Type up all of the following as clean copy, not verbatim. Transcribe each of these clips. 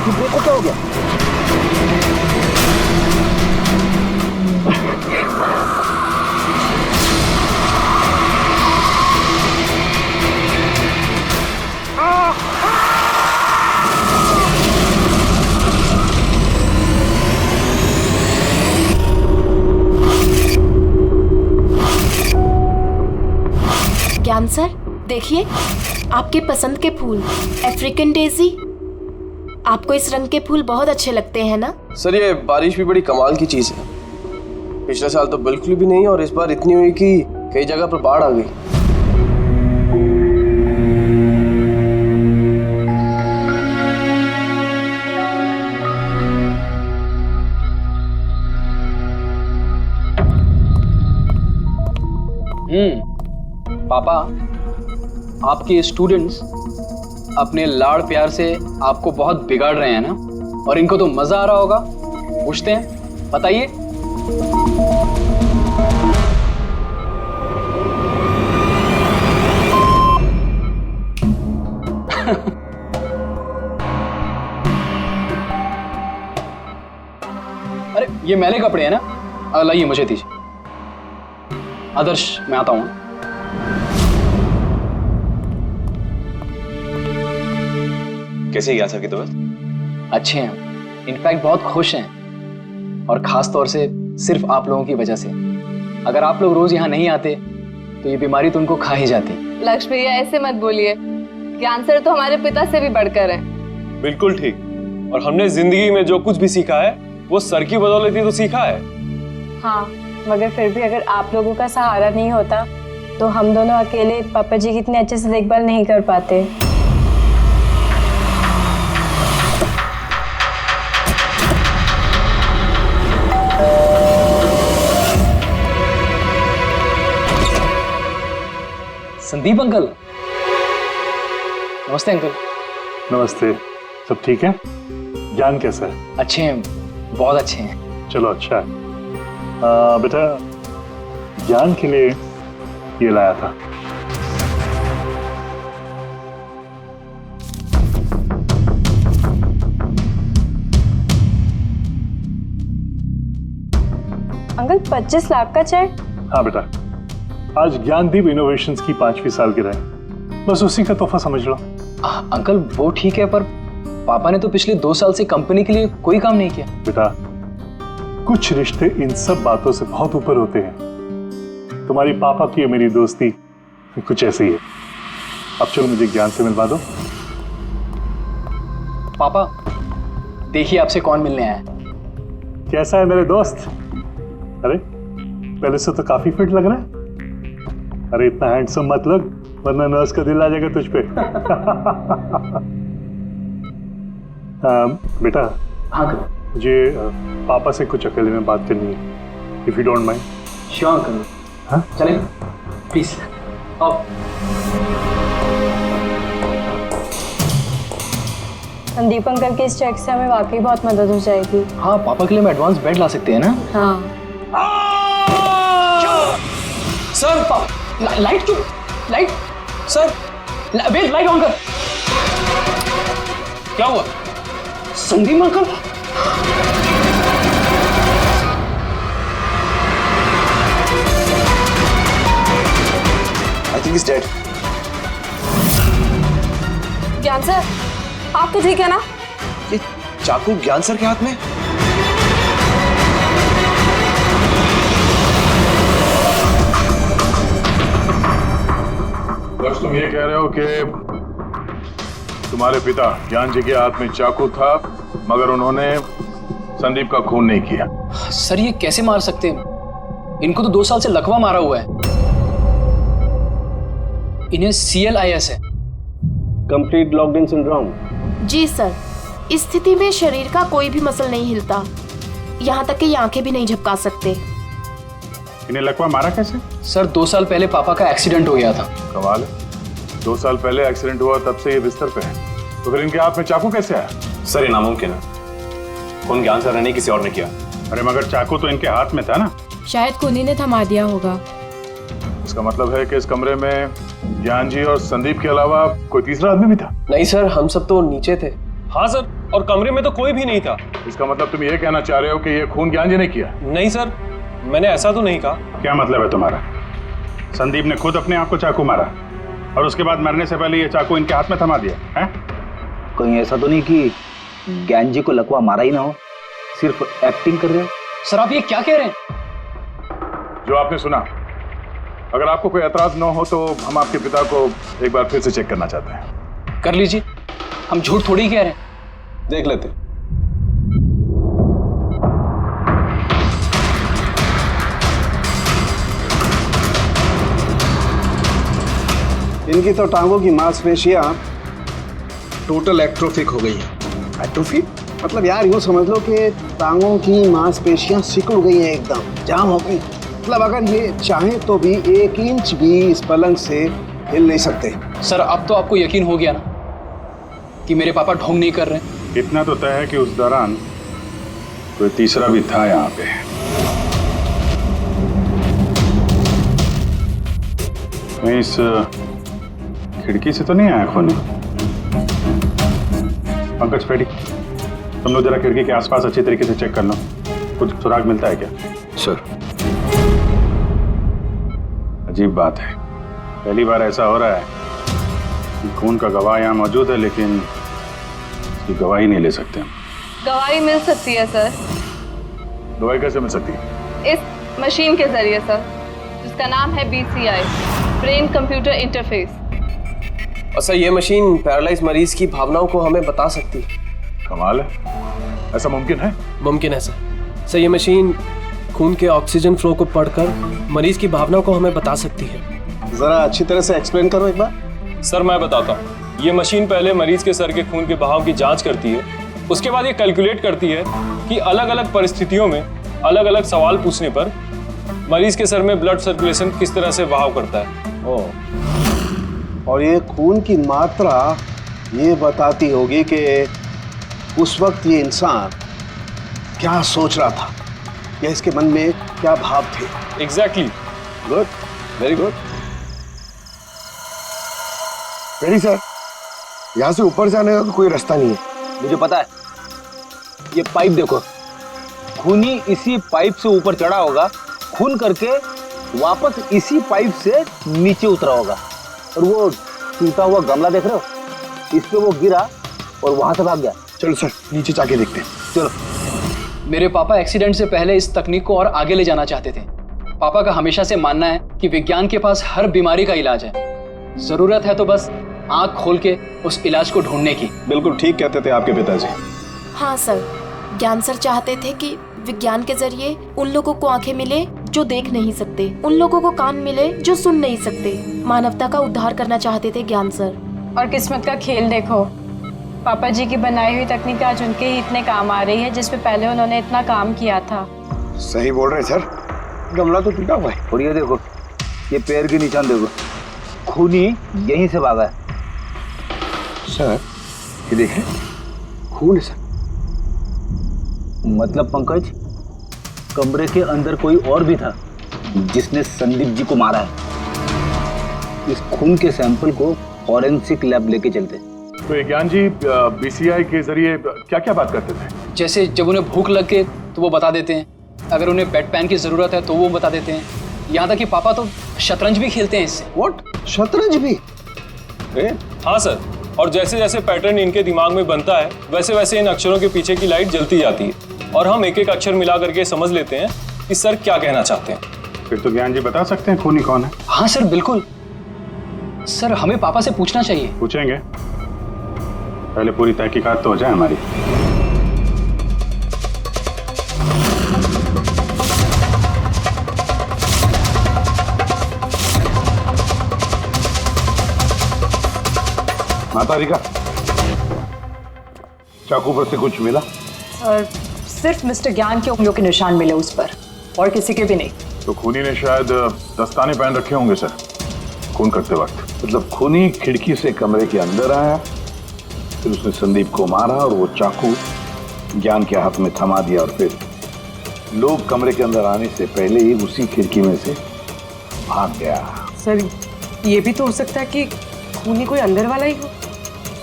देखो क्या हो गया। ज्ञान सर, देखिए आपके पसंद के फूल, अफ्रीकन डेजी। आपको इस रंग के फूल बहुत अच्छे लगते हैं ना? सर ये बारिश भी बड़ी कमाल की चीज है। पिछले साल तो बिल्कुल भी नहीं और इस बार इतनी हुई कि कई जगह पर बाढ़ आ गई। पापा, आपके स्टूडेंट्स अपने लाड़ प्यार से आपको बहुत बिगाड़ रहे हैं ना, और इनको तो मजा आ रहा होगा। पूछते हैं, बताइए। अरे ये मैले कपड़े हैं ना, लाइए मुझे दीजिए। आदर्श, मैं आता हूँ। कैसे है ज्ञान सर की तबीयत? अच्छे हैं, इनफैक्ट बहुत खुश हैं, और खास तौर से सिर्फ आप लोगों की वजह से। अगर आप लोग रोज यहाँ नहीं आते तो ये बीमारी तो उनको खा ही जाती। लक्ष्मी भैया ऐसे मत बोलिए, ज्ञान सर तो हमारे पिता से भी बढ़कर हैं। बिल्कुल ठीक। और हमने जिंदगी में जो कुछ भी सीखा है वो सर की बदौलत ही तो सीखा है। हाँ, मगर फिर भी अगर आप लोगों का सहारा नहीं होता तो हम दोनों अकेले पापा जी की इतने अच्छे से देखभाल नहीं कर पाते। संदीप अंकल। नमस्ते अंकल। नमस्ते। सब ठीक है? ज्ञान कैसा है? अच्छे हैं, बहुत अच्छे हैं। चलो अच्छा है। बेटा, ज्ञान के लिए ये लाया था। अंकल 25 लाख का चेक? हाँ बेटा, आज ज्ञानदीप इनोवेशंस की 5वीं सालगिरह है, बस उसी का तोहफा समझ लो। अंकल वो ठीक है, पर पापा ने तो पिछले 2 साल से कंपनी के लिए कोई काम नहीं किया। बेटा, कुछ रिश्ते इन सब बातों से बहुत ऊपर होते हैं। तुम्हारी पापा की और मेरी दोस्ती कुछ ऐसी है। अब चलो मुझे ज्ञान से मिलवा दो। पापा देखिए आपसे कौन मिलने आया है। कैसा है मेरे दोस्त? अरे पहले से तो काफी फिट लग रहा है। अरे इतना हैंडसम मत लग, वरना नर्स का दिल आ जाएगा तुझ पे। बेटा। हाँ अंकल। मुझे पापा से कुछ अकेले में बात करनी है, if you don't mind. Sure uncle. हाँ चलें प्लीज आओ। संदीप अंकल के इस चेक से हमें वाकई बहुत मदद हो जाएगी। हाँ, पापा के लिए हम एडवांस बेड ला सकते हैं ना। हाँ सर, लाइट क्यों? Light sir, wait, light on कर। क्या हुआ? Sandeep uncle. I think he's dead. Gyan sir, आप तो ठीक है ना? ये चाकू ज्ञान सर के हाथ में? बस तुम ये कह रहे हो कि तुम्हारे पिता ज्ञान जी के हाथ में चाकू था, मगर उन्होंने संदीप का खून नहीं किया। सर ये कैसे मार सकते हैं? इनको तो 2 साल से लकवा मारा हुआ है। इन्हें CLIS है, कंप्लीट लॉक्ड इन सिंड्रोम। जी सर, इस स्थिति में शरीर का कोई भी मसल नहीं हिलता, यहाँ तक कि आंखें भी नहीं झपका सकते। इन्हें लकवा मारा कैसे? सर 2 साल पहले पापा का एक्सीडेंट हो गया था। कमाल है, 2 साल पहले एक्सीडेंट हुआ तब से ये बिस्तर पे है, तो फिर इनके हाथ में चाकू कैसे आया? सर ये नामुमकिन है, खून ज्ञान सर ने नहीं किसी और ने किया। अरे मगर चाकू तो इनके हाथ में था ना। शायद खूनी ने थमा दिया होगा। इसका मतलब है कि इस कमरे में ज्ञान जी और संदीप के अलावा कोई तीसरा आदमी भी था। नहीं सर, हम सब तो नीचे थे। हाँ सर, और कमरे में तो कोई भी नहीं था। इसका मतलब तुम ये कहना चाह रहे हो कि ये खून ज्ञान जी ने किया? नहीं सर, मैंने ऐसा तो नहीं कहा। क्या मतलब है तुम्हारा? संदीप ने खुद अपने आप को चाकू मारा और उसके बाद मरने से पहले ये चाकू इनके हाथ में थमा दिया है? कहीं ऐसा तो नहीं कि ज्ञान जी को लकवा मारा ही ना हो, सिर्फ एक्टिंग कर रहे हो? सर आप ये क्या कह रहे हैं? जो आपने सुना, अगर आपको कोई एतराज न हो तो हम आपके पिता को एक बार फिर से चेक करना चाहते हैं। कर लीजिए, हम झूठ थोड़ी कह रहे हैं। देख लेते। इनकी तो टांगों की मांसपेशियां टोटल एट्रोफिक हो गई हैं। एट्रोफिक मतलब यार यूँ समझ लो कि टांगों की मांसपेशियां सिकुड़ गई हैं, एकदम जाम हो गई। मतलब अगर ये चाहें तो भी 1 इंच भी इस पलंग से हिल नहीं सकते। सर अब तो आपको यकीन हो गया ना कि मेरे पापा ढोंग नहीं कर रहे हैं? इतना तो तय है कि उस दौरान कोई तीसरा भी था यहाँ पे। कहीं इस खिड़की से तो नहीं आया खून? पंकज पेटी, तुम लोग जरा खिड़की के आसपास अच्छी तरीके से चेक कर लो, कुछ सुराग मिलता है क्या? सर अजीब बात है, पहली बार ऐसा हो रहा है कि खून का गवाह यहाँ मौजूद है लेकिन इसकी गवाही नहीं ले सकते हम। गवाही मिल सकती है सर, गवाही कैसे मिल सकती है? इस मशीन के जरिए सर, जिसका नाम है BCI, ब्रेन कंप्यूटर इंटरफेस। और सर ये मशीन पैरालाइज मरीज की भावनाओं को हमें बता सकती है। कमाल है, ऐसा मुमकिन है? मुमकिन है सर। सर ये मशीन खून के ऑक्सीजन फ्लो को पढ़कर मरीज की भावनाओं को हमें बता सकती है। जरा अच्छी तरह से एक्सप्लेन करो एक बार। सर मैं बताता हूँ। ये मशीन पहले मरीज के सर के खून के बहाव की जांच करती है, उसके बाद ये कैलकुलेट करती है कि अलग अलग परिस्थितियों में अलग अलग सवाल पूछने पर मरीज के सर में ब्लड सर्कुलेशन किस तरह से बहाव करता है। और ये खून की मात्रा ये बताती होगी कि उस वक्त ये इंसान क्या सोच रहा था या इसके मन में क्या भाव थे। Exactly. Good, very good. Very sir, यहाँ से ऊपर जाने का तो कोई रास्ता नहीं है। मुझे पता है, ये पाइप देखो, खूनी इसी पाइप से ऊपर चढ़ा होगा, खून करके वापस इसी पाइप से नीचे उतरा होगा। और वो टूटा हुआ गमला देख रहे हो, इस पे वो गिरा और वहां से भाग गया। चलो सर नीचे जाके देखते हैं। चलो। मेरे पापा एक्सीडेंट से पहले इस तकनीक को और आगे ले जाना चाहते थे। पापा का हमेशा से मानना है कि विज्ञान के पास हर बीमारी का इलाज है, जरूरत है तो बस आंख खोल के उस इलाज को ढूंढने की। बिल्कुल ठीक कहते थे आपके पिताजी। हाँ सर, ज्ञान सर चाहते थे कि विज्ञान के जरिए उन लोगों को आंखें मिले जो देख नहीं सकते, उन लोगों को कान मिले जो सुन नहीं सकते। मानवता का उद्धार करना चाहते थे ज्ञान सर। और किस्मत का खेल देखो, पापा जी की बनाई हुई तकनीक आज उनके ही इतने काम आ रही है जिसपे पहले उन्होंने इतना काम किया था। सही बोल रहे सर, गमला तो टूटा हुआ है। और ये देखो, ये पैर के निशान देखो, खूनी यहीं से भागा है। सर ये देखें, खून है सर। मतलब पंकज, कमरे के अंदर कोई और भी था जिसने संदीप जी को मारा है। इस खून के सैंपल को फॉरेंसिक लैब लेके चलते। तो ये ज्ञान जी BCI के जरिए क्या क्या बात करते थे? जैसे जब उन्हें भूख लग के तो वो बता देते हैं, अगर उन्हें बेड पैन की जरूरत है तो वो बता देते हैं। यहाँ तक कि पापा तो शतरंज भी खेलते हैं इससे। व्हाट? शतरंज भी? हाँ सर, और जैसे जैसे पैटर्न इनके दिमाग में बनता है वैसे वैसे इन अक्षरों के पीछे की लाइट जलती जाती है और हम एक एक अक्षर मिला करके समझ लेते हैं कि सर क्या कहना चाहते हैं। फिर तो ज्ञान जी बता सकते हैं खूनी कौन है। हाँ सर बिल्कुल। सर हमें पापा से पूछना चाहिए। पूछेंगे, पहले पूरी तहकीकात तो हो जाए हमारी। माता रिका, चाकू पर से कुछ मिला? और सिर्फ मिस्टर ज्ञान के उंगलियों के निशान मिले उस पर, और किसी के भी नहीं। तो खूनी ने शायद दस्ताने पहन रखे होंगे सर खून करते वक्त। मतलब खूनी खिड़की से कमरे के अंदर आया, फिर उसने संदीप को मारा और वो चाकू ज्ञान के हाथ में थमा दिया और फिर लोग कमरे के अंदर आने से पहले ही उसी खिड़की में से भाग गया। सर ये भी तो हो सकता है कि खूनी कोई अंदर वाला ही हो।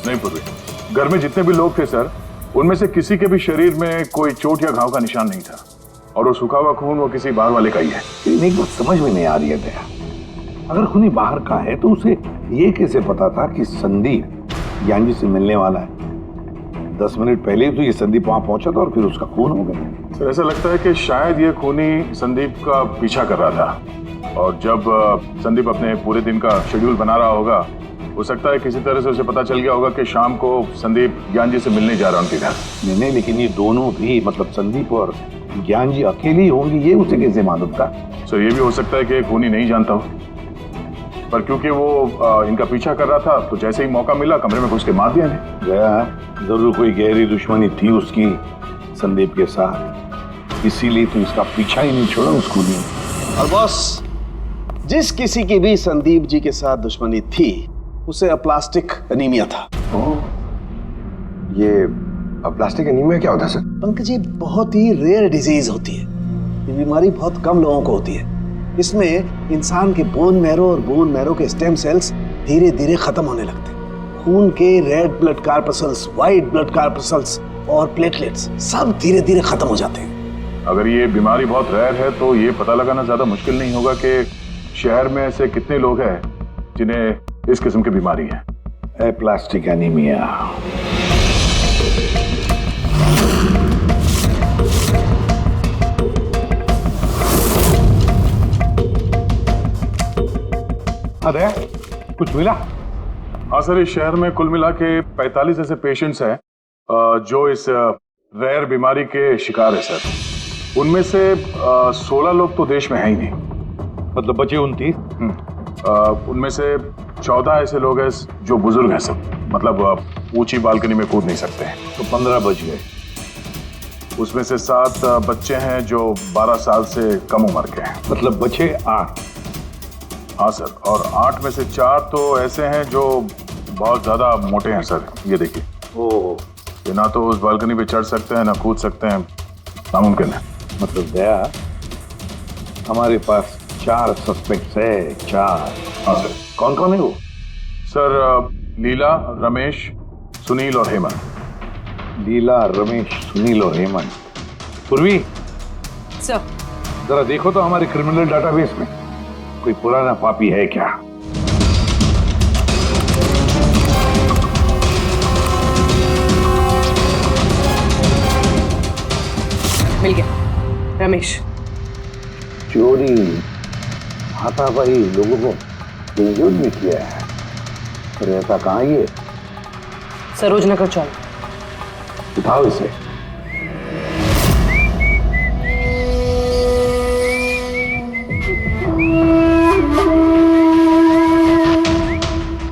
नहीं पूर्वी, घर में जितने भी लोग थे सर, उनमें से किसी के भी शरीर में कोई चोट या घाव का निशान नहीं था, और वो सूखा हुआ खून वो किसी बाहर वाले का ही है। एक बात समझ में नहीं आ रही है दया, अगर खूनी बाहर का है तो उसे ये कैसे पता था कि संदीप ज्ञान जी से मिलने वाला है? 10 मिनट पहले ही तो ये संदीप वहां पहुंचा था और फिर उसका खून हो गया। सर ऐसा लगता है कि शायद ये खूनी संदीप का पीछा कर रहा था, और जब संदीप अपने पूरे दिन का शेड्यूल बना रहा होगा, हो सकता है किसी तरह से उसे पता चल गया होगा कि शाम को संदीप ज्ञान जी से मिलने जा रहा है उनके घर। नहीं, लेकिन ये दोनों भी, मतलब संदीप और ज्ञान जी अकेले ही होंगे, ये उसे कैसे मालूम था? सर ये भी हो सकता है कि खूनी नहीं जानता हो, पर क्योंकि वो इनका पीछा कर रहा था तो जैसे ही मौका मिला कमरे में घुस के मार दिया गया। जरूर कोई गहरी दुश्मनी थी उसकी संदीप के साथ, इसीलिए तो इसका पीछा ही नहीं छोड़ा उस खूनी ने। और बॉस, जिस किसी की भी संदीप जी के साथ दुश्मनी थी उसे अप्लास्टिक एनीमिया था। ये प्लास्टिक एनीमिया क्या होता है सर? पंकज, ये बहुत ही रेयर डिजीज होती है, ये बीमारी बहुत कम लोगों को होती है। इसमें इंसान के बोन मैरो और बोन मैरो के स्टेम सेल्स धीरे धीरे खत्म होने लगते हैं। खून के red blood corpuscles, white blood corpuscles और प्लेटलेट्स सब धीरे धीरे खत्म हो जाते हैं। अगर ये बीमारी बहुत रेयर है तो ये पता लगाना ज्यादा मुश्किल नहीं होगा कि शहर में ऐसे कितने लोग हैं जिन्हें इस किस्म की बीमारी है। Aplastic anaemia. अरे कुछ मिला? हाँ सर, इस शहर में कुल मिला के 45 ऐसे पेशेंट्स हैं जो इस रेयर बीमारी के शिकार है सर। उनमें से 16 लोग तो देश में है ही नहीं, मतलब बचे 29। उनमें से 14 ऐसे लोग हैं जो बुजुर्ग हैं सर, मतलब ऊंची बालकनी में कूद नहीं सकते हैं। तो 15 बच गए। उसमें से 7 बच्चे हैं जो 12 साल से कम उम्र के हैं, मतलब बचे 8। हाँ सर, और 8 में से 4 तो ऐसे हैं जो बहुत ज्यादा मोटे हैं सर। ये देखिए, ये ना तो उस बालकनी पे चढ़ सकते हैं ना कूद सकते हैं, नामुमकिन है। मतलब दया, हमारे पास 4 सस्पेक्ट्स है। 4? हाँ सर। कौन कौन है वो? सर लीला, रमेश, सुनील और हेमंत। लीला, रमेश, सुनील और हेमंत। पूर्वी सर, जरा देखो तो हमारे क्रिमिनल डाटाबेस में कोई पुराना पापी है क्या? मिल गया। रमेश। चोरी, हाथापाई, लोगों को बेइज्जत भी किया है। रहता कहाँ ये? सरोजनगर चौक। उठाओ इसे।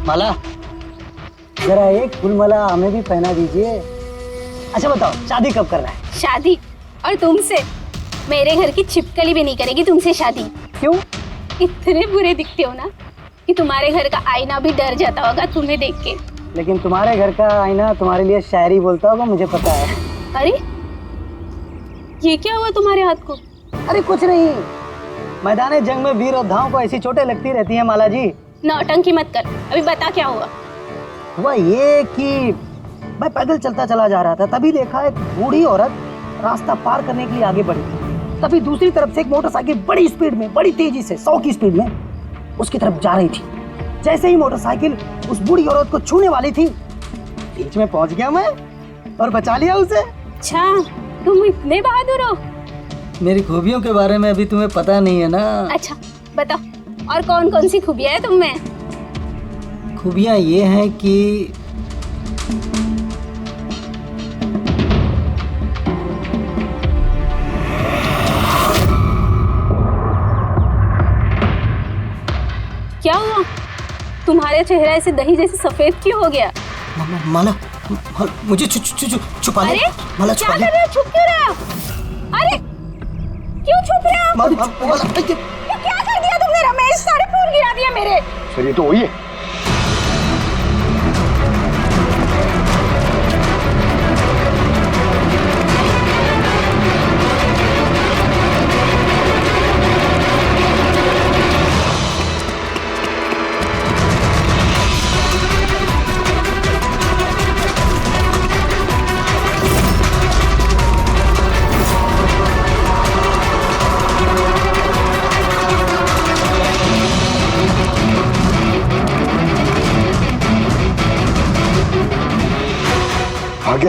माला, जरा एक फूल माला हमें भी पहना दीजिए। अच्छा बताओ, शादी कब करना है? शादी? और तुमसे? मेरे घर की छिपकली भी नहीं करेगी तुमसे शादी। क्यों? इतने बुरे दिखते हो ना कि तुम्हारे घर का आईना भी डर जाता होगा तुम्हें देख के। लेकिन तुम्हारे घर का आईना तुम्हारे लिए शायरी बोलता होगा, मुझे पता है। अरे ये क्या हुआ तुम्हारे हाथ को? अरे कुछ नहीं, मैदान जंग में वीर योद्धाओं को ऐसी चोटें लगती रहती हैं माला जी। नौटंकी मत कर, अभी बता क्या हुआ। हुआ ये कि मैं पैदल चलता चला जा रहा था, तभी देखा एक बूढ़ी औरत रास्ता पार करने के लिए आगे बढ़ी। तभी दूसरी तरफ से एक मोटरसाइकिल बड़ी स्पीड में, बड़ी तेजी से 100 की स्पीड में उसकी तरफ जा रही थी। जैसे ही मोटरसाइकिल उस बूढ़ी औरत को छूने वाली थी, बीच में पहुंच गया मैं और बचा लिया उसे। अच्छा, तुम इतने बहादुर हो। मेरी खूबियों के बारे में अभी तुम्हें पता नहीं है ना। अच्छा बताओ, और कौन कौन सी खूबियां है तुम में? खूबियां ये हैं कि क्या हुआ? तुम्हारे चेहरा ऐसे दही जैसे सफेद क्यों हो गया? माला, मुझे छुपा ले। अरे माला, क्या कर रहे हो? छुप क्यों रहे हो? अरे क्यों छुप रहे हो? क्या कर दिया तुमने रमेश? सारे फूल गिरा दिया मेरे। सर ये तो वही है।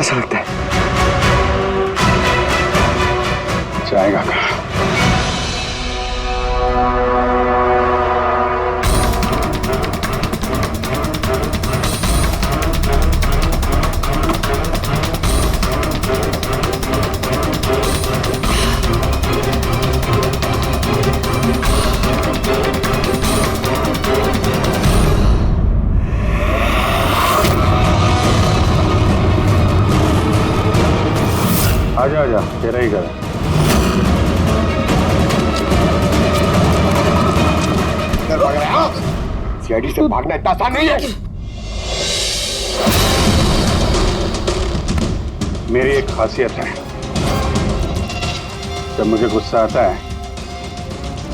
कैसा लगता है? जाएगा कहाँ? आजा आजा, तेरा ही घर है। सीआईडी से भागना इतना आसान नहीं है। मेरी एक खासियत है, जब मुझे गुस्सा आता है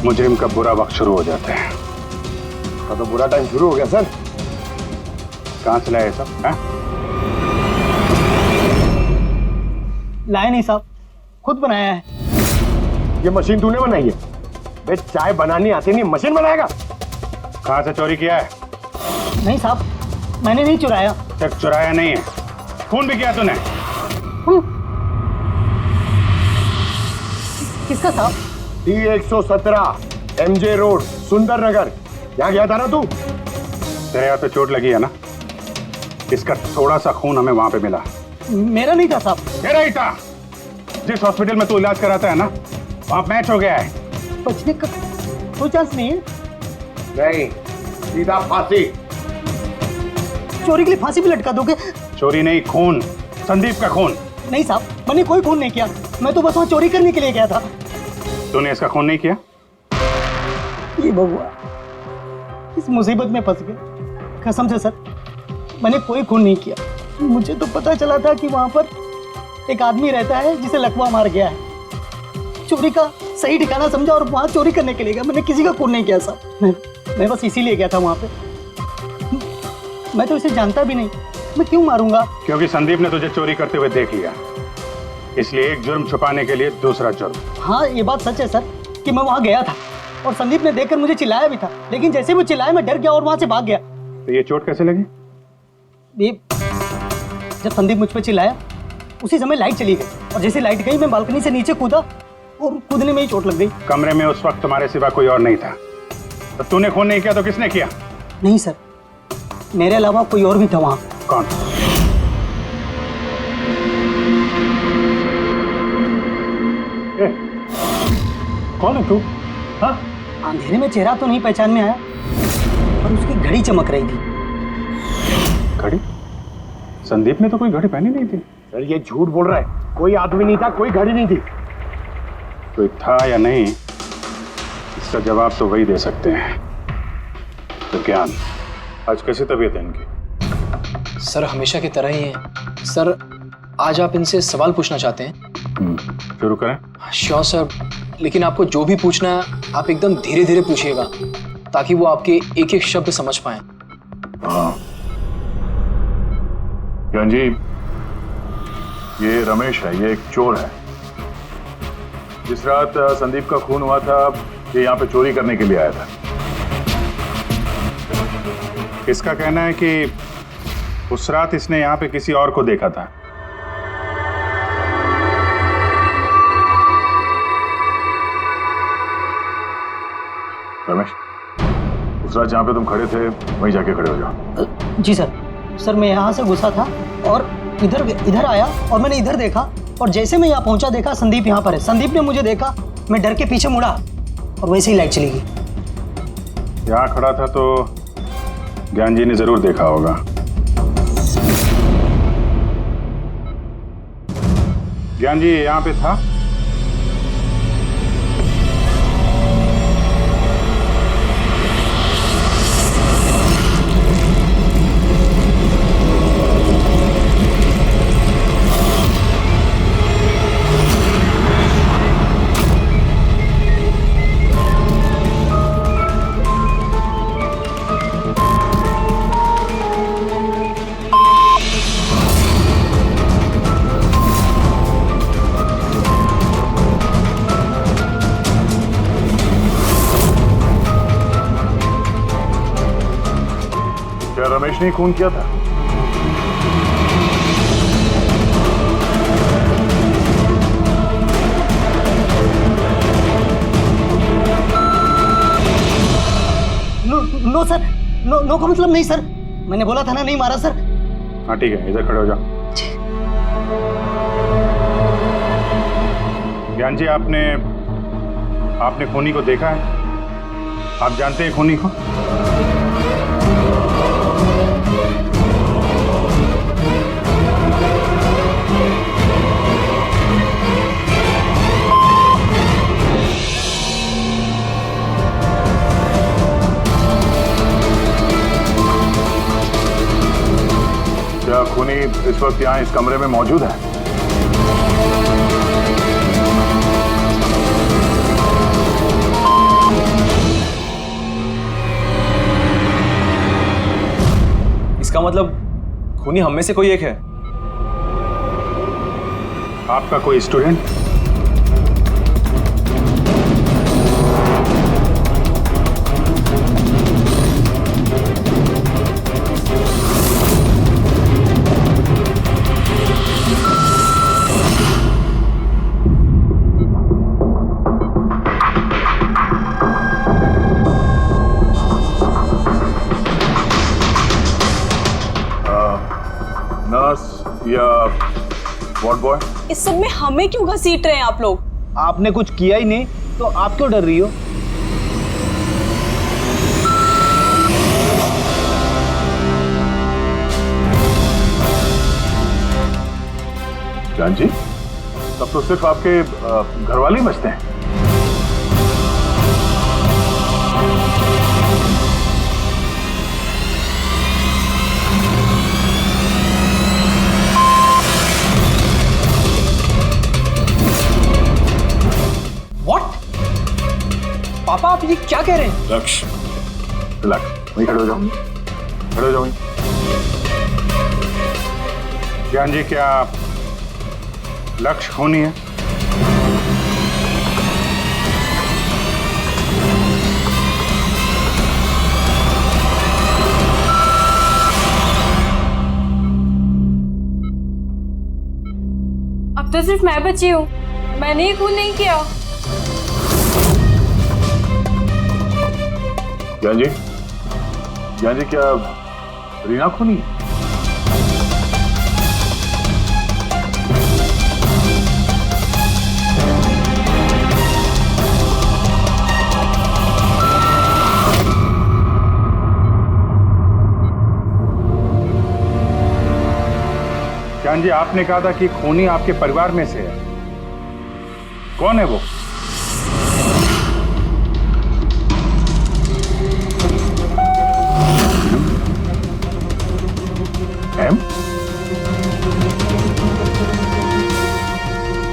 मुजरिम का बुरा वक्त शुरू हो जाता है। तो बुरा टाइम शुरू हो गया सर। कहाँ से लाए सब? लाए नहीं साहब, खुद बनाया है। ये मशीन तूने बनाई है? बे चाय बनानी आती नहीं, मशीन बनाएगा? कहाँ से चोरी किया है? नहीं साहब, मैंने नहीं चुराया। सिर्फ चुराया नहीं है, खून भी किया तूने। किसका साहब? D117 MJ road, Sundernagar. यहाँ गया था ना तू? तेरे हाथ पे चोट लगी है ना? इसका थोड़ा सा खून हमें वहां पे मिला। मेरा नहीं था साहब। तेरा ही था। जिस हॉस्पिटल में तू इलाज कराता है ना, वहां मैच हो गया है। बचने का कोई चांस नहीं है? नहीं, सीधा फांसी। चोरी के लिए फांसी भी लटका दोगे? चोरी नहीं, खून, संदीप का खून। नहीं साहब, मैंने कोई खून नहीं किया। मैं तो बस वहां चोरी करने के लिए गया था। तूने इसका खून नहीं किया? ये बबुआ इस मुसीबत में फंस गए। कसम से सर, मैंने कोई खून नहीं किया। मुझे तो पता चला था कि वहां पर एक आदमी रहता है जिसे लकवा मार गया है। चोरी का सही ठिकाना समझा और वहां चोरी करने के लिए गया। मैंने किसी का खून नहीं किया साहब। मैं बस इसीलिए गया था वहां पे। मैं तो इसे जानता भी नहीं, मैं क्यों मारूंगा? क्योंकि संदीप ने तुझे चोरी करते हुए देख लिया, इसलिए एक जुर्म छुपाने के लिए दूसरा जुर्म। हाँ, ये बात सच है सर कि मैं वहां गया था और संदीप ने देखकर मुझे चिल्लाया भी था, लेकिन जैसे वो चिल्लाया मैं डर गया और वहां से भाग गया। तो ये चोट कैसे लगी? ये जब संदीप मुझ पर चिल्लाया उसी समय लाइट चली गई और जैसे लाइट गई मैं बालकनी से नीचे कूदा और कूदने में ही चोट लग गई। कमरे में उस वक्त तुम्हारे सिवा कोई और नहीं था, तो तूने खून नहीं किया तो किसने किया? नहीं सर, मेरे अलावा कोई और भी था वहां। कौन? कौन है तू? हाँ? अंधेरे में चेहरा तो नहीं पहचान में आया, पर उसकी घड़ी चमक रही थी। घड़ी? संदीप ने तो कोई घड़ी पहनी नहीं थी। सर ये झूठ बोल रहा है, कोई आदमी नहीं था, कोई घड़ी नहीं थी। कोई था या नहीं, इसका जवाब तो वही दे सकते हैं। तो ज्ञान, आज कैसी तबीयत है इनकी? सर हमेशा की तरह ही है। सर आज आप इनसे सवाल पूछना चाहते हैं? शुरू करें। श्योर सर, लेकिन आपको जो भी पूछना है आप एकदम धीरे धीरे पूछिएगा ताकि वो आपके एक एक शब्द समझ पाए। हाँ ज्ञान जी, ये रमेश है, ये एक चोर है। जिस रात संदीप का खून हुआ था ये यहाँ पे चोरी करने के लिए आया था। इसका कहना है कि उस रात इसने यहाँ पे किसी और को देखा था। रमेश, उस रात जहाँ पे तुम खड़े थे वहीं जाके खड़े हो जाओ। जी सर। सर मैं यहाँ से घुसा था और इधर आया और मैंने इधर देखा और जैसे मैं यहाँ पहुंचा देखा संदीप यहाँ पर है। संदीप ने मुझे देखा, मैं डर के पीछे मुड़ा और वैसे ही लाइट चली गई। यहाँ खड़ा था तो ज्ञान जी ने जरूर देखा होगा। ज्ञान जी यहाँ पे था? रमेश ने खून किया था? सौ का मतलब नहीं सर, मैंने बोला था ना नहीं मारा सर। हाँ ठीक है, इधर खड़े हो जाओ। ज्ञान जी, आपने खूनी को देखा है? आप जानते हैं खूनी को? क्या खूनी इस वक्त यहाँ इस कमरे में मौजूद है? इसका मतलब खूनी हम में से कोई एक है। आपका कोई स्टूडेंट? या वार्ड बॉय? इस सब में हमें क्यों घसीट रहे हैं आप लोग? आपने कुछ किया ही नहीं तो आप क्यों डर रही हो? जान जी, तब तो सिर्फ आपके घर वाले ही बचते हैं। पापा आप ये क्या कह रहे हैं? लक्ष्य, वहीं खड़े हो जाओ, खड़े हो जाओ। ज्ञान जी, क्या लक्ष्य खूनी है? अब तो सिर्फ मैं बची हूँ, मैंने ही खून नहीं किया। ज्ञान जी, क्या रीना खूनी? ज्ञान जी, आपने कहा था कि खूनी आपके परिवार में से है, कौन है वो?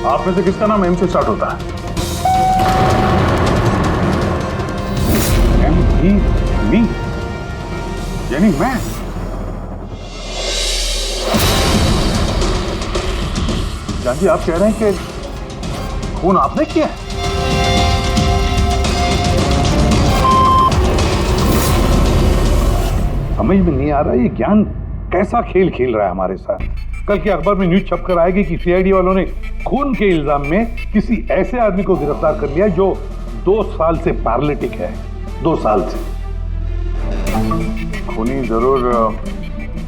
आप में से किसका नाम एम से स्टार्ट होता है? एम ही मी, यानी मैं। जान जी, आप कह रहे हैं कि खून आपने किया है? समझ में नहीं आ रहा ये ज्ञान कैसा खेल खेल रहा है हमारे साथ। कल के अखबार में न्यूज छपकर आएगी कि सीआईडी वालों ने खून के इल्जाम में किसी ऐसे आदमी को गिरफ्तार कर लिया जो 2 साल से पैरालिटिक है। 2 साल से। खूनी जरूर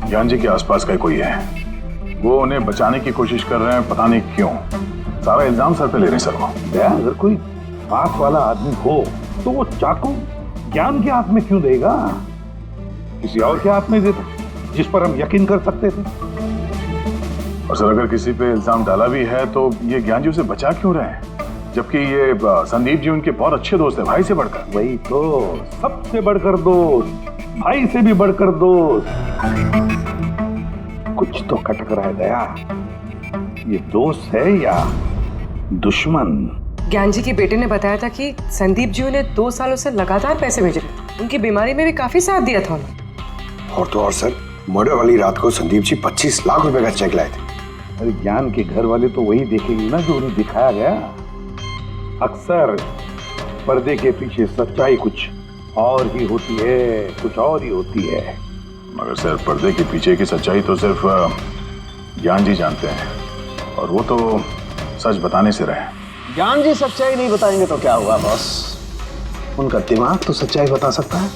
ज्ञान जी के आसपास का कोई है। वो उन्हें बचाने की कोशिश कर रहे हैं, पता नहीं क्यों। सारा इल्जाम सर पे ले रहे हैं सर वो। अगर कोई पास वाला आदमी हो तो वो चाकू ज्ञान के हाथ में क्यों देगा? किसी और के हाथ में देता जिस पर हम यकीन कर सकते थे। और सर, अगर किसी पे इल्जाम डाला भी है तो ये ज्ञान जी उसे बचा क्यों रहे हैं? जबकि ये संदीप जी उनके बहुत अच्छे दोस्त है, भाई से बढ़कर। वही तो, सबसे बढ़कर दोस्त, भाई से भी बढ़कर दोस्त। कुछ तो खटक रहा है दया, ये दोस्त है या दुश्मन? ज्ञान जी के बेटे ने बताया था कि संदीप जी उन्हें 2 सालों से लगातार पैसे भेज रहे थे। उनकी बीमारी में भी काफी साथ दिया था उन्होंने। और तो और सर, मर्डर वाली रात को संदीप जी 25 लाख रुपए का चेक लाए थे। अरे ज्ञान के घर वाले तो वही देखेंगे ना जो उन्हें दिखाया गया। अक्सर पर्दे के पीछे सच्चाई कुछ और ही होती है, कुछ और ही होती है। मगर सर, पर्दे के पीछे की सच्चाई तो सिर्फ ज्ञान जी जानते हैं, और वो तो सच बताने से रहे। ज्ञान जी सच्चाई नहीं बताएंगे तो क्या हुआ बॉस? उनका दिमाग तो सच्चाई बता सकता है।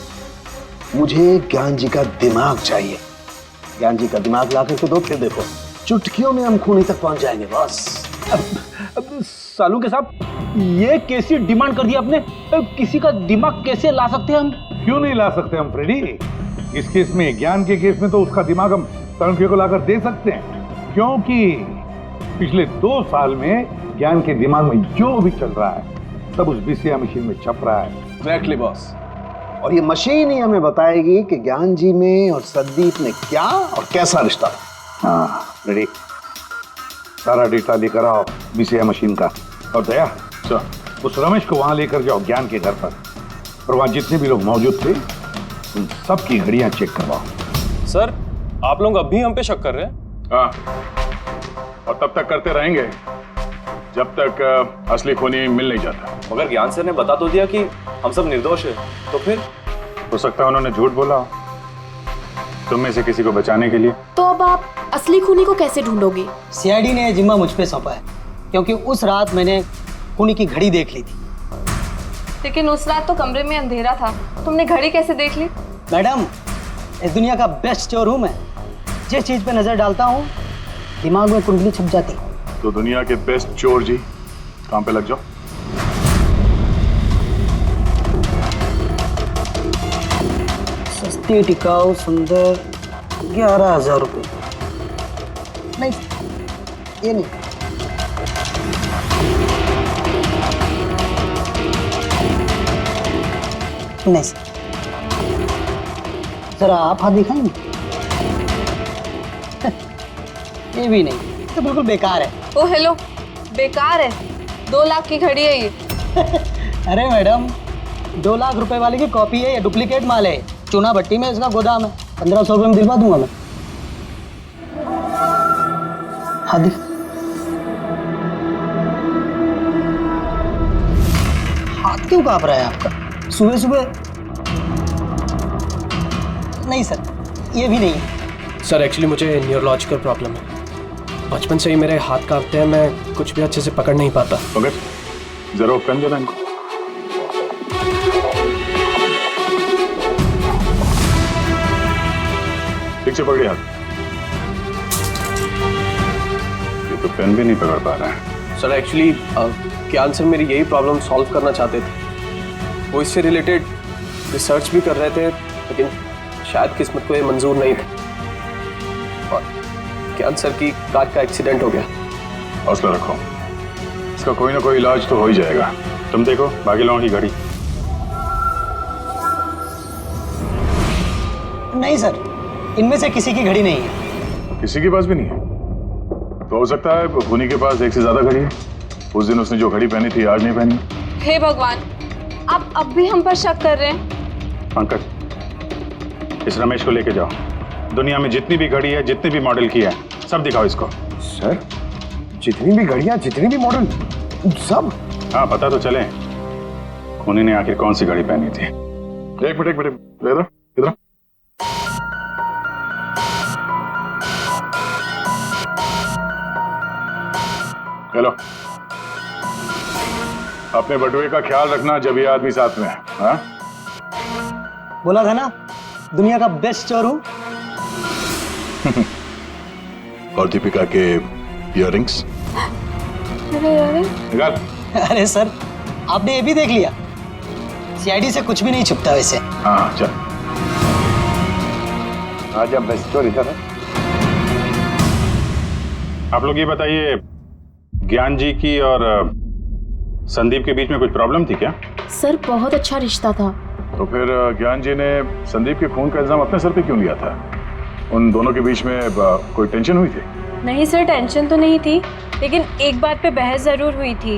मुझे ज्ञान जी का दिमाग चाहिए। ज्ञान जी का दिमाग ला करके दो, फिर देखो चुटकियों में हम खूनी तक पहुंच जाएंगे बॉस। अब सालू के साहब, ये कैसी डिमांड कर दी आपने? अब किसी का दिमाग कैसे ला सकते हैं हम? क्यों नहीं ला सकते हम फ्रेडी? इस केस में, ज्ञान के केस में तो उसका दिमाग हम तनुखे को लाकर दे सकते हैं, क्योंकि पिछले 2 साल में ज्ञान के दिमाग में जो भी चल रहा है सब उस बीसीआई मशीन में छप रहा है। Exactly boss. और ये मशीन ही हमें बताएगी कि ज्ञान जी में और संदीप में क्या और कैसा रिश्ता था। हाँ रेडी, सारा डेटा लेकर आओ बीसीआई मशीन का। और दया, उस रमेश को वहां लेकर जाओ ज्ञान के घर पर, और वहां जितने भी लोग मौजूद थे उन सबकी घड़ियां चेक करवाओ। सर, आप लोग अब भी हम पे शक कर रहे हैं? हाँ, और तब तक करते रहेंगे जब तक असली खूनी मिल नहीं जाता। मगर ज्ञान सर ने बता तो दिया कि हम सब निर्दोष हैं, तो फिर हो सकता है उन्होंने झूठ बोला हो तुम में से किसी को बचाने के लिए। तो अब आप असली खूनी को कैसे ढूंढोगे? सीआईडी ने जिम्मा मुझ पे सौंपा है, क्योंकि उस रात मैंने खूनी की घड़ी देख ली थी। लेकिन उस रात तो कमरे में अंधेरा था, तुमने घड़ी कैसे देख ली? मैडम, इस दुनिया का बेस्ट चोर हूँ मैं। जिस चीज पे नजर डालता हूँ दिमाग में कुंडली छप जाती। तो दुनिया के बेस्ट चोर जी, काम पे लग जाओ। सस्ती टिकाऊ सुंदर 11,000 रुपये। नहीं, ये नहीं। नहीं सर, जरा आप हाथ दिखाएंगे? ये भी नहीं, तो बिल्कुल बेकार है। ओ हेलो, बेकार है? 2 लाख की घड़ी है ये। अरे मैडम, 2 लाख रुपए वाले की कॉपी है, ये डुप्लीकेट माल है। चूना भट्टी में इसका गोदाम है। 1500 रुपये में दिलवा दूंगा मैं। हाथ दिखा। हाथ क्यों कांप रहा है आपका सुबह सुबह? नहीं सर, ये भी नहीं है। सर एक्चुअली मुझे न्यूरोलॉजिकल प्रॉब्लम है। बचपन से ही मेरे हाथ कांपते हैं, मैं कुछ भी अच्छे से पकड़ नहीं पाता। मगर जरा पेन देना इनको। ठीक से पकड़िए हाथ। ये तो पेन भी नहीं पकड़ पा रहा है। सर एक्चुअली ज्ञान सर मेरी यही प्रॉब्लम सॉल्व करना चाहते थे। वो इससे रिलेटेड रिसर्च भी कर रहे थे, लेकिन शायद किस्मत को ये मंजूर नहीं था और ज्ञान सर की कार का एक्सीडेंट हो गया। हौसला रखो, इसका कोई ना कोई इलाज तो हो ही जाएगा। तुम देखो बाकी लोगों की घड़ी। नहीं सर, इनमें से किसी की घड़ी नहीं है। किसी के पास भी नहीं है? तो हो सकता है खूनी के पास एक से ज्यादा घड़ी है। उस दिन उसने जो घड़ी पहनी थी आज नहीं पहनी। हे भगवान, आप अब भी हम पर शक कर रहे हैं? पंकज, इस रमेश को लेके जाओ। दुनिया में जितनी भी घड़ी है, जितनी भी मॉडल की है, सब दिखाओ इसको। सर, जितनी भी घड़ियां, जितनी भी मॉडल, सब? हाँ, पता तो चले खूनी ने आखिर कौन सी घड़ी पहनी थी। एक मिनट इधर इधर। हेलो, अपने बटुए का ख्याल रखना जब ये आदमी साथ में है। हाँ? बोला था ना, दुनिया का बेस्ट चोर हूँ। और दीपिका के इयररिंग्स निकाल। अरे सर, आपने ये भी देख लिया? सीआईडी से कुछ भी नहीं छुपता वैसे। हाँ चल, आज अब बेस्ट चोर इधर है। आप लोग ये बताइए, ज्ञान जी की और संदीप के बीच में कुछ प्रॉब्लम थी क्या? सर, बहुत अच्छा रिश्ता था। तो फिर ज्ञान जी ने संदीप के खून का इल्जाम अपने सर पे क्यों लिया था? उन दोनों के बीच में कोई टेंशन हुई थी? नहीं सर, टेंशन तो नहीं थी, लेकिन एक बात पे बहस जरूर हुई थी।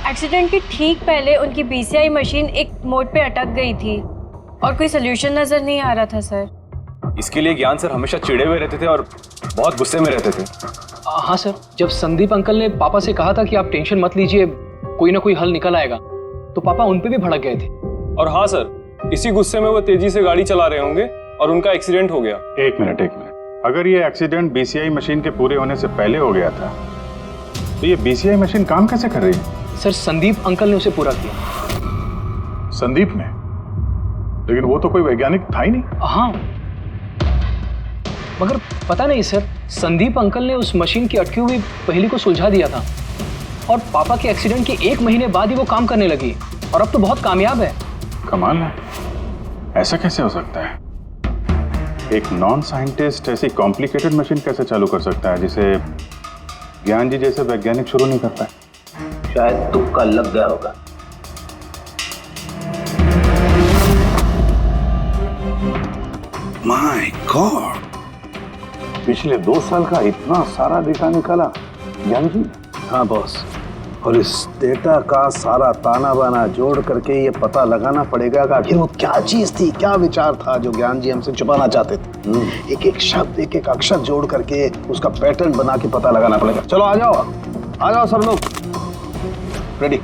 एक्सीडेंट के ठीक पहले उनकी बीसीआई मशीन एक मोड़ पे अटक गई थी और कोई सोल्यूशन नजर नहीं आ रहा था सर। इसके लिए ज्ञान सर हमेशा चिढ़े हुए रहते थे और बहुत गुस्से में रहते थे। हाँ सर, जब संदीप अंकल ने पापा से कहा था कि आप टेंशन मत लीजिए, कोई ना कोई हल निकल आएगा, तो पापा उन पे भी भड़क गए थे। और हाँ सर, इसी गुस्से में वो तेजी से गाड़ी चला रहे होंगे और उनका एक्सीडेंट हो गया। एक मिनट, अगर ये एक्सीडेंट बीसीआई मशीन के पूरे होने से पहले हो गया था, तो ये बीसीआई मशीन काम कैसे कर रही है? सर, संदीप अंकल ने उसे पूरा किया। संदीप ने? लेकिन वो तो कोई वैज्ञानिक था ही नहीं। हाँ, मगर पता नहीं सर, संदीप अंकल ने उस मशीन की अटकी हुई पहेली को सुलझा दिया था और पापा के एक्सीडेंट के 1 महीने बाद ही वो काम करने लगी और अब तो बहुत कामयाब है। कमाल है, ऐसा कैसे हो सकता है? एक नॉन साइंटिस्ट ऐसी कॉम्प्लिकेटेड मशीन कैसे चालू कर सकता है जिसे ज्ञान जी जैसे वैज्ञानिक शुरू नहीं करता है? शायद तुक्का लग गया होगा। माय गॉड, पिछले 2 साल का इतना सारा डेटा निकाला ज्ञान जी। हाँ बॉस, और इस डेटा का सारा ताना बाना जोड़ करके ये पता लगाना पड़ेगा कि आखिर वो क्या चीज थी, क्या विचार था जो ज्ञान जी हमसे छुपाना चाहते थे। एक एक शब्द, एक एक अक्षर जोड़ करके उसका पैटर्न बना के पता लगाना पड़ेगा। चलो आ जाओ सब लोग, रेडी।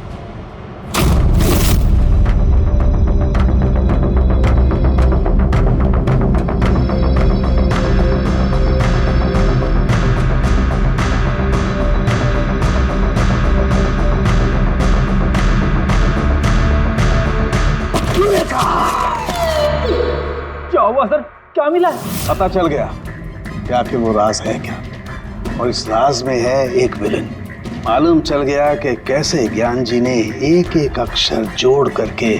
क्या हुआ सर, क्या मिला? पता चल गया कि आखिर वो राज है क्या, और इस राज में है एक विलन। मालूम चल गया कि कैसे ज्ञान जी ने एक एक अक्षर जोड़ करके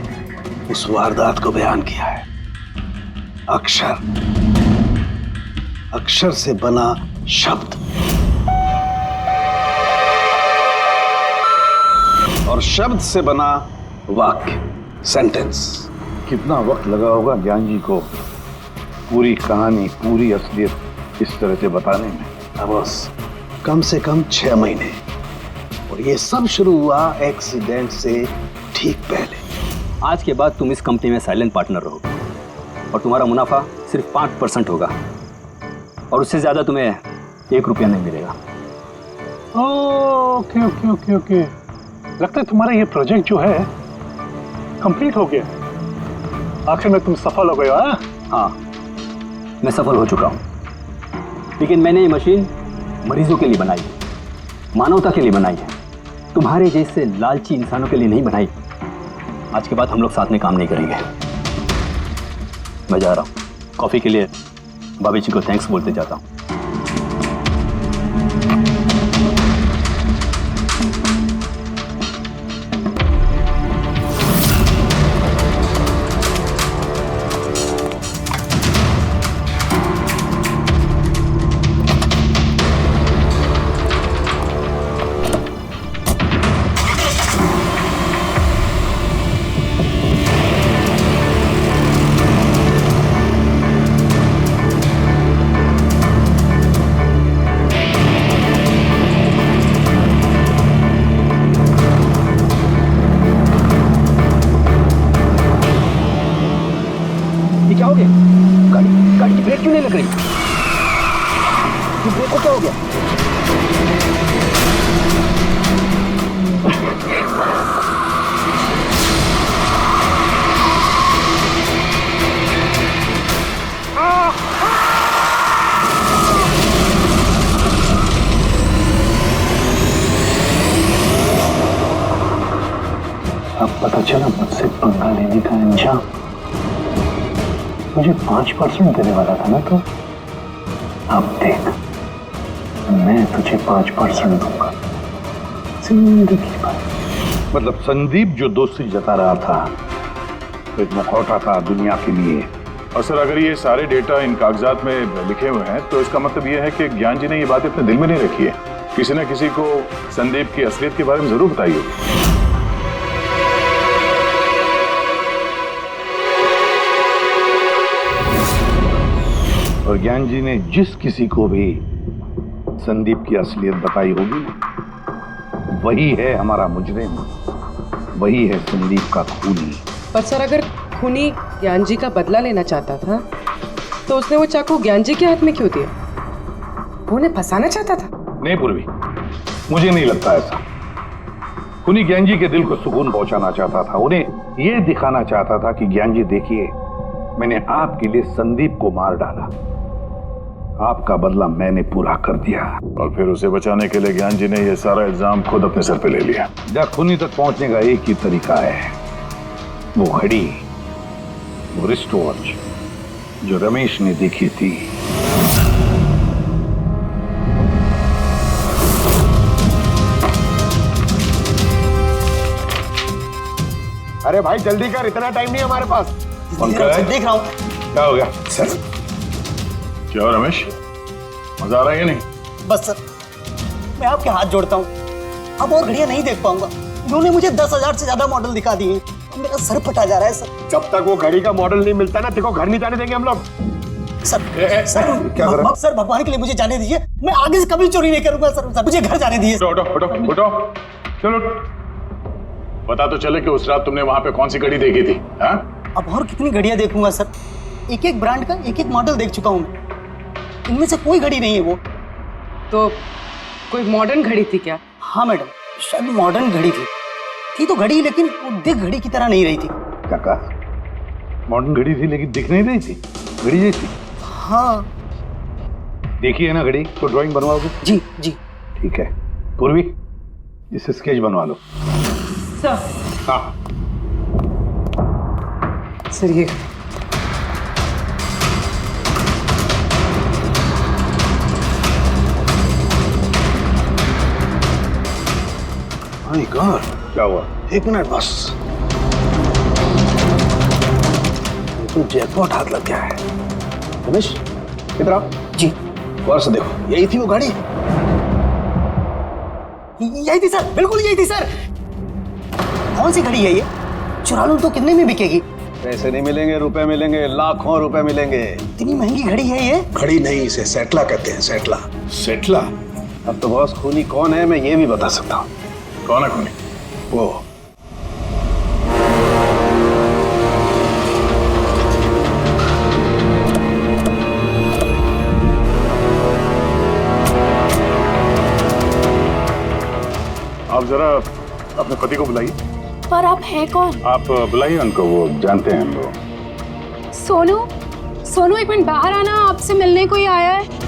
उस वारदात को बयान किया है। अक्षर से बना शब्द, और शब्द से बना वाक्य, सेंटेंस। कितना वक्त लगा होगा ज्ञान जी को पूरी कहानी, पूरी असलियत इस तरह से बताने में? बस कम से कम 6 महीने, और ये सब शुरू हुआ एक्सीडेंट से ठीक पहले। आज के बाद तुम इस कंपनी में साइलेंट पार्टनर रहोगे और तुम्हारा मुनाफा सिर्फ 5% होगा और उससे ज्यादा तुम्हें 1 रुपया नहीं मिलेगा। ओके ओके ओके ओके, लगता है तुम्हारा ये प्रोजेक्ट जो है कंप्लीट हो गया। आखिर में तुम सफल हो गए हो। हाँ, मैं सफल हो चुका हूँ, लेकिन मैंने ये मशीन मरीजों के लिए बनाई है, मानवता के लिए बनाई है, तुम्हारे जैसे लालची इंसानों के लिए नहीं बनाई। आज के बाद हम लोग साथ में काम नहीं करेंगे। मैं जा रहा हूँ, कॉफी के लिए भाभी जी को थैंक्स बोलते जाता हूँ। क्या हो गया? गाड़ी की ब्रेक क्यों नहीं लग रही? ब्रेक को क्या हो गया? अब पता चला मुझसे पंगा लेने का अंजाम। मुझे 5% देने वाला था ना तो, अब देख मैं तुझे 5% दूंगा जिंदगी भर। मतलब संदीप जो दोस्ती जता रहा था, एक मुखौटा था दुनिया के लिए। और सर, अगर ये सारे डेटा इन कागजात में लिखे हुए हैं तो इसका मतलब ये है कि ज्ञान जी ने ये बात अपने दिल में नहीं रखी है। किसी न किसी को संदीप की असलियत के बारे में जरूर बताई होगी। और ज्ञान जी ने जिस किसी को भी संदीप की असलियत बताई होगी, वही है हमारा मुजरिम, वही है संदीप का खूनी। पर सर, अगर खूनी ज्ञान जी का बदला लेना चाहता था तो उसने वो चाकू ज्ञान जी के हाथ में क्यों दिया? वो उन्हें फंसाना चाहता था? नहीं पूर्वी, मुझे नहीं लगता ऐसा। खूनी ज्ञान जी के दिल को सुकून पहुंचाना चाहता था, उन्हें यह दिखाना चाहता था कि ज्ञान जी देखिए, मैंने आपके लिए संदीप को मार डाला, आपका बदला मैंने पूरा कर दिया। और फिर उसे बचाने के लिए ज्ञान जी ने यह सारा इल्जाम खुद अपने सर पे ले लिया। जब खूनी तक पहुंचने का एक ही तरीका है, वो घड़ी वो रिस्ट वॉच जो रमेश ने देखी थी। अरे भाई जल्दी कर, इतना टाइम नहीं हमारे पास। देख रहा हूँ। क्या हो गया सर? क्या हो रमेश, मजा आ रहा है या नहीं? बस सर, मैं आपके हाथ जोड़ता हूँ, अब और घड़ियां नहीं देख पाऊंगा। इन्होंने मुझे 10,000 से ज्यादा मॉडल दिखा दिए, मेरा सर फटा जा रहा है सर। जब तक वो घड़ी का मॉडल नहीं मिलता ना, तेरे को घर नहीं जाने देंगे हम लोग। सर क्या कर रहा है? सर भगवान के लिए मुझे जाने दीजिए, मैं आगे से कभी चोरी नहीं करूंगा सर, मुझे घर जाने दीजिए। उठो चलो, पता तो चले कि उस रात तुमने वहां पे कौन सी घड़ी देखी थी। हाँ? अब और कितनी घड़ियां देखूंगा सर, एक एक ब्रांड का एक एक मॉडल देख चुका हूँ मैं, इनमें से कोई घड़ी नहीं है वो। तो कोई मॉडर्न घड़ी थी क्या? हाँ मैडम, शायद मॉडर्न घड़ी थी तो घड़ी, लेकिन वो दिख घड़ी की तरह नहीं रही थी। क्या कहा? मॉडर्न घड़ी थी लेकिन दिख नहीं रही थी, घड़ी जैसी। हाँ देखी है ना घड़ी, तो ड्राइंग बनवाओगे? जी जी ठीक है। पूर्वी, इसे स्केच बनवा लो। सर। हाँ सर ये माय गॉड, क्या हुआ? एक मिनट बस, तो जैकपॉट हाथ लग गया है। रमेश इधर आओ। जी। गौर से देखो, यही थी वो गाड़ी। यही थी सर, बिल्कुल यही थी सर। कौन सी घड़ी है ये? चुरा लूं तो कितने में बिकेगी? पैसे नहीं मिलेंगे, रुपए मिलेंगे, लाखों रुपए मिलेंगे। इतनी महंगी घड़ी है ये? घड़ी नहीं, इसे सेटला कहते हैं, सेटला। सेटला? अब तो बॉस खूनी कौन है मैं ये भी बता सकता हूँ। कौन है खूनी? वो आप जरा अपने पति को बुलाइए। पर आप हैं कौन? आप बुलाइए उनको, वो जानते हैं हम लोग। सोनू एक मिनट बाहर आना, आपसे मिलने कोई आया है।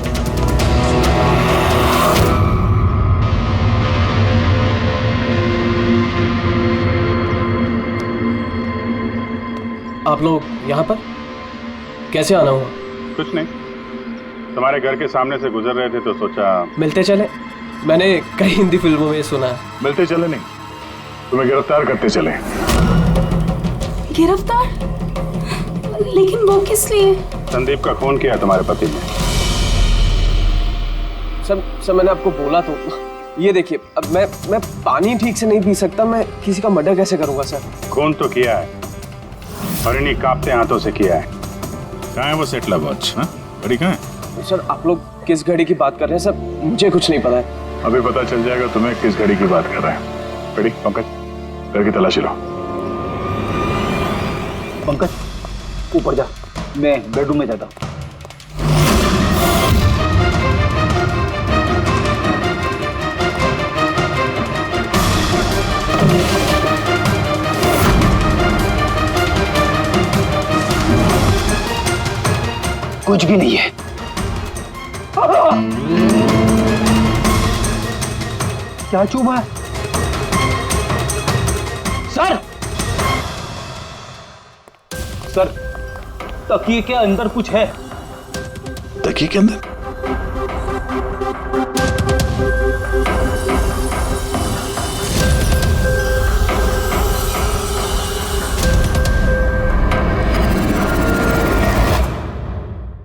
आप लोग यहाँ पर कैसे आना हुआ? कुछ नहीं, तुम्हारे घर के सामने से गुजर रहे थे तो सोचा मिलते चले। मैंने कई हिंदी फिल्मों में सुना है। मिलते चले नहीं, तुम्हें गिरफ्तार करते चले। गिरफ्तार? लेकिन वो किस लिए? संदीप का खून किया तुम्हारे पति ने। सर मैंने आपको बोला तो, ये देखिए, अब मैं पानी ठीक से नहीं पी सकता, मैं किसी का मर्डर कैसे करूंगा सर? खून तो किया है और इन्हीं कांपते हाथों से किया है। कहाँ है वो सेटला वॉच? घड़ी कहाँ है? सर आप लोग किस घड़ी की बात कर रहे हैं सर? मुझे कुछ नहीं पता है। अभी पता चल जाएगा तुम्हें किस घड़ी की बात कर रहे हैं। घड़ी, पंकज घर की तलाशी लो। पंकज ऊपर जा, मैं बेडरूम में जाता हूँ। कुछ भी नहीं है। क्या चुभा है? सर सर, तकिए के अंदर कुछ है। तकिए के अंदर?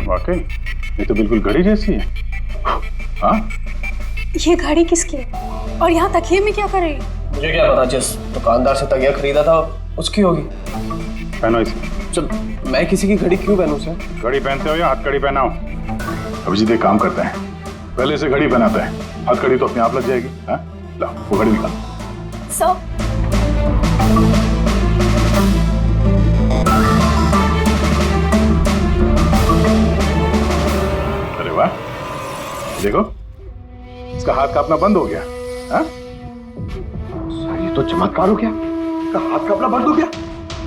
वाकई ये तो बिल्कुल घड़ी जैसी है। हाँ? ये घड़ी किसकी है? और यहाँ तकिए में क्या कर रही है? मुझे क्या पता, जिस दुकानदार से तकिया खरीदा था उसकी होगी। पहनो इसे। चल, मैं किसी की घड़ी क्यों पहनूं सर? घड़ी पहनते हो या हाथ कड़ी पहनाओ? अभिजीत एक काम करते हैं, पहले से घड़ी पहनाते हैं, हाथ कड़ी तो अपने आप लग जाएगी। हाँ? ला वो घड़ी निकाल। सर अरे वाह, देखो इसका हाथ कांपना बंद हो गया। हाँ? ये तो चमत्कार हो गया, इसका हाथ कांपना बंद हो गया।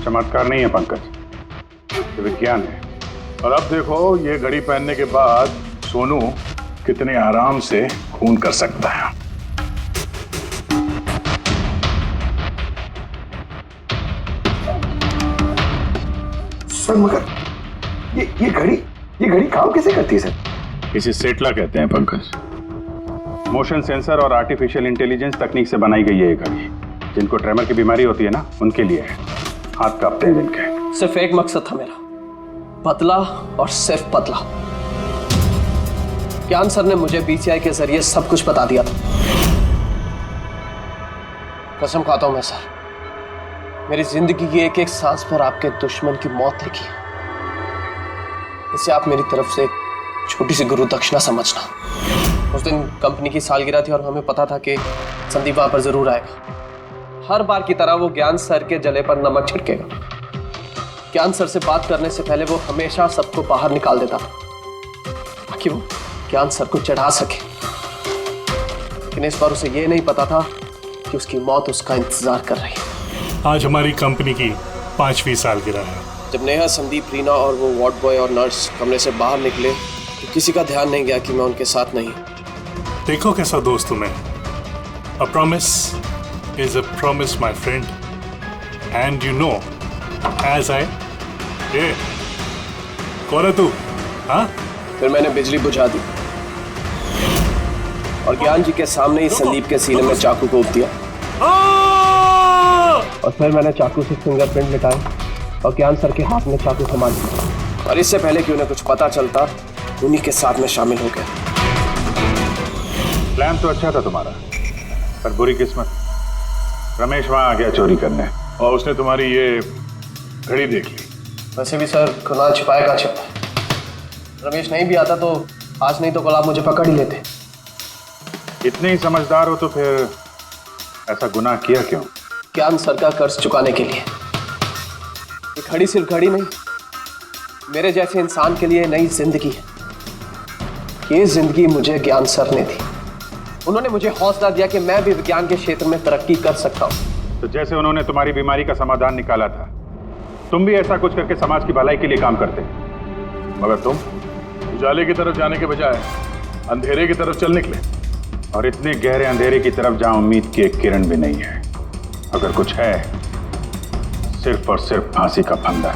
चमत्कार नहीं है पंकज, ये विज्ञान है। और अब देखो ये घड़ी पहनने के बाद सोनू कितने आराम से खून कर सकता है। सर मगर ये घड़ी काम कैसे करती है सर? इसे सेटला कहते हैं पंकज। मोशन सेंसर और आर्टिफिशियल इंटेलिजेंस तकनीक से बनाई गई है ये घड़ी। जिनको ट्रेमर की बीमारी होती है ना, उनके लिए है। हाथ कांपते हैं जिनके। सिर्फ एक मकसद था मेरा, पतला और सिर्फ पतला। ज्ञान सर ने मुझे बीसीआई के जरिए सब कुछ बता दिया था। कसम खाता हूं मैं सर, मेरी जिंदगी की एक एक सांस पर आपके दुश्मन की मौत लिखी है। इसे आप मेरी तरफ से छोटी सी गुरु दक्षिणा समझना। उस दिन कंपनी की सालगिरह थी और हमें पता था कि संदीप वहां पर जरूर आएगा। हर बार की तरह वो ज्ञान सर के जले पर नमक छिड़केगा। ज्ञान सर से बात करने से पहले वो हमेशा सबको बाहर निकाल देता था ताकि वो ज्ञान सर को चढ़ा सके। लेकिन इस बार उसे ये नहीं पता था कि उसकी मौत उसका इंतजार कर रही है। आज हमारी कंपनी की 5वीं सालगिरह है। जब नेहा, संदीप, रीना और वो वार्ड बॉय और नर्स कमरे से बाहर निकले तो किसी का ध्यान नहीं गया कि मैं उनके साथ नहीं। देखो कैसा दोस्त हूं मैं। A promise is a promise, my friend. And you know, as I... कौन है तू? हाँ? फिर मैंने बिजली बुझा दी और ज्ञान जी के सामने ही संदीप के सीने में चाकू घोंप दिया। और फिर मैंने चाकू से फिंगरप्रिंट मिटाए और ज्ञान सर के हाथ में चाकू थमा दिया। और इससे पहले कि उन्हें कुछ पता चलता, उन्हीं के साथ में शामिल हो गया। प्लान तो अच्छा था तुम्हारा, पर बुरी किस्मत, रमेश वहां आ गया चोरी करने और उसने तुम्हारी ये घड़ी देख ली। वैसे भी सर, कुणाल छिपाएगा छिपा। रमेश नहीं भी आता तो आज नहीं तो कल आप मुझे पकड़ ही लेते। इतने ही समझदार हो तो फिर ऐसा गुनाह किया क्यों? ज्ञान सर का कर्ज चुकाने के लिए। ये घड़ी सिर्फ घड़ी नहीं, मेरे जैसे इंसान के लिए नई जिंदगी है। ये जिंदगी मुझे ज्ञान सर ने दी। उन्होंने मुझे हौसला दिया कि मैं भी विज्ञान के क्षेत्र में तरक्की कर सकता हूँ। तो जैसे उन्होंने तुम्हारी बीमारी का समाधान निकाला था, तुम भी ऐसा कुछ करके समाज की भलाई के लिए काम करते। मगर तुम उजाले की तरफ जाने के बजाय अंधेरे की तरफ चल निकले, और इतने गहरे अंधेरे की तरफ जहां उम्मीद की एक किरण भी नहीं है। अगर कुछ है, सिर्फ और सिर्फ फांसी का फंदा।